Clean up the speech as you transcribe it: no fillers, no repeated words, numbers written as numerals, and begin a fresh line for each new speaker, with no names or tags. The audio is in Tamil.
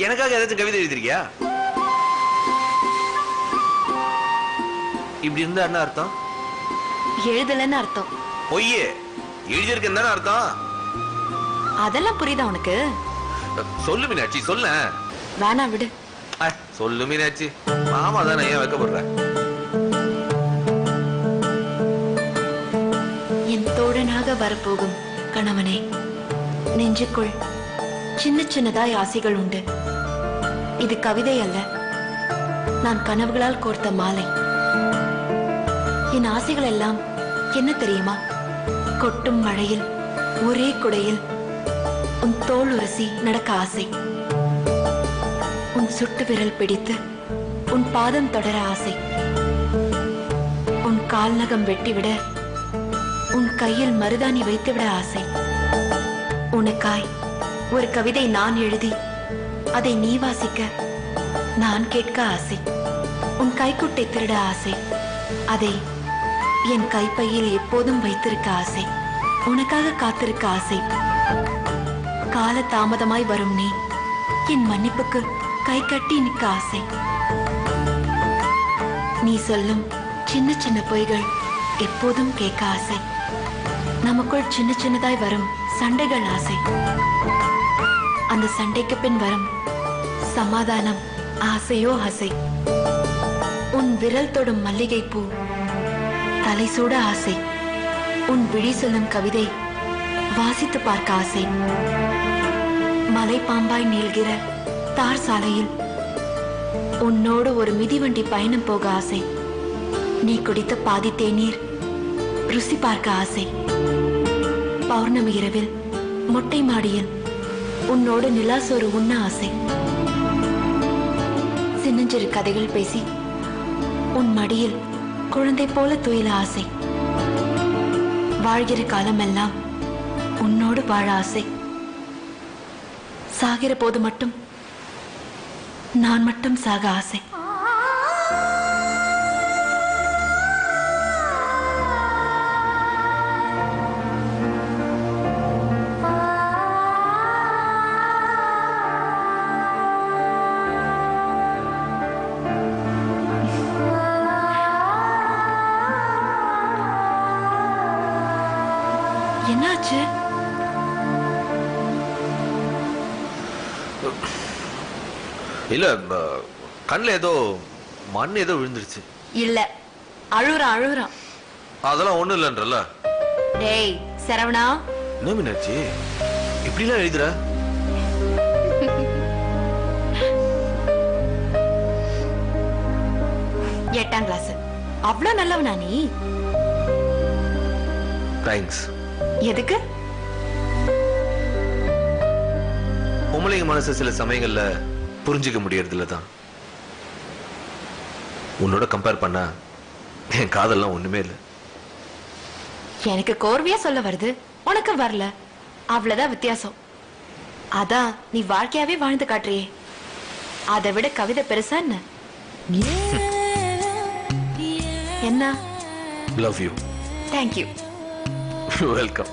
எனக்காக ஏதாச்சும் கவிதை எழுதிருக்கியா? இப்படி இருந்தா என்ன அர்த்தம்?
எழுதலன்னு அர்த்தம்.
பொய்யே, எழுதியிருக்கேன்னு தானே அர்த்தம்.
அதெல்லாம் புரியுதா உனக்கு?
சொல்லு மீனாட்சி, சொல்ல.
வேணா விடு.
சொல்லு மீனாட்சி. மாமா தானே, ஏன் வைக்கப்படுற?
என் தோழனாக வரப்போகும் கணவனே, நெஞ்சுக்குள் சின்ன சின்னதாய் ஆசைகள் உண்டு. இது கவிதை அல்ல, நான் கனவுகளால் கோர்த்த மாலை. என் ஆசைகள் எல்லாம் என்ன தெரியுமா? கொட்டும் மழையில் ஒரே குடையில் உன் தோள் உரசி நடக்க ஆசை. உன் சுட்டு விரல் பிடித்து உன் பாதம் தொடர ஆசை. உன் கால் நகம் வெட்டிவிட உன் கையில் மருதாணி வைத்துவிட ஆசை. உனக்காய் ஒரு கவிதை நான் எழுதி அதை நீ வாசிக்க நான் கேட்க ஆசை. உன் கைக்குட்டை திருட ஆசை. அதை என் கைப்பையில் எப்போதும் வைத்திருக்க ஆசை. உனக்காக காத்திருக்க ஆசை. கால தாமதமாய் வரும் நீ என் மன்னிப்புக்கு கை கட்டி நிற்க ஆசை. நீ சொல்லும் சின்ன சின்ன பொய்கள் எப்போதும் கேட்க ஆசை. நமக்குள் சின்ன சின்னதாய் வரும் சண்டைகள் ஆசை. அந்த சண்டைக்கு பின் வரும் சமாதானம் ஆசையோ ஆசை. உன் விரல் தொடும் மல்லிகை பூ தலை சூட ஆசை. உன் விழி சொல்லும் கவிதை வாசித்து பார்க்க ஆசை. மலை பாம்பாய் நீள்கிற தார் சாலையில் உன்னோடு ஒரு மிதிவண்டி பயணம் போக ஆசை. நீ குடித்த பாதி தேநீர் ருசி பார்க்க ஆசை. பௌர்ணமி இரவில் மொட்டை மாடியில் உன்னோடு நிலாசோறு உண்ண ஆசை. சின்னஞ்சிறு கதைகள் பேசி உன் மடியில் குழந்தை போல துயில ஆசை. வாழ்கிற காலமெல்லாம் உன்னோடு வாழ ஆசை. சாகிற போது மட்டும் நான் மட்டும் சாக ஆசை. என்னாச்சு?
இல்ல, கண்ணுல ஏதோ மண் ஏதோ விழுந்துருச்சு.
இல்ல, அழுறான்.
அதெல்லாம் ஒண்ணு இல்லன்றல.
டேய் சரவணா,
என்ன மீனாட்சி இப்படிலாம் எழுதுற?
எட்டாம் கிளாஸ், அவ்வளவு நல்லவனா நீ?
தேங்க்ஸ்.
எதுக்கு?
பொம்பளைங்க மனசு சில சமயங்கள்ல புரிஞ்சுக்க முடியறதுல தான். உன்னோட கம்பேர் பண்ணா என் காதெல்லாம் ஒண்ணுமே இல்லை.
எனக்கு கோர்வையா சொல்ல வருது, உனக்கு வரல, அவ்வளவுதான் வித்தியாசம். அதான் நீ வாழ்க்கையாவே வாழ்ந்து காட்டுறியே, அதை விட கவிதை பெருசா என்ன? என்ன?
Love you.
Thank you.
Welcome.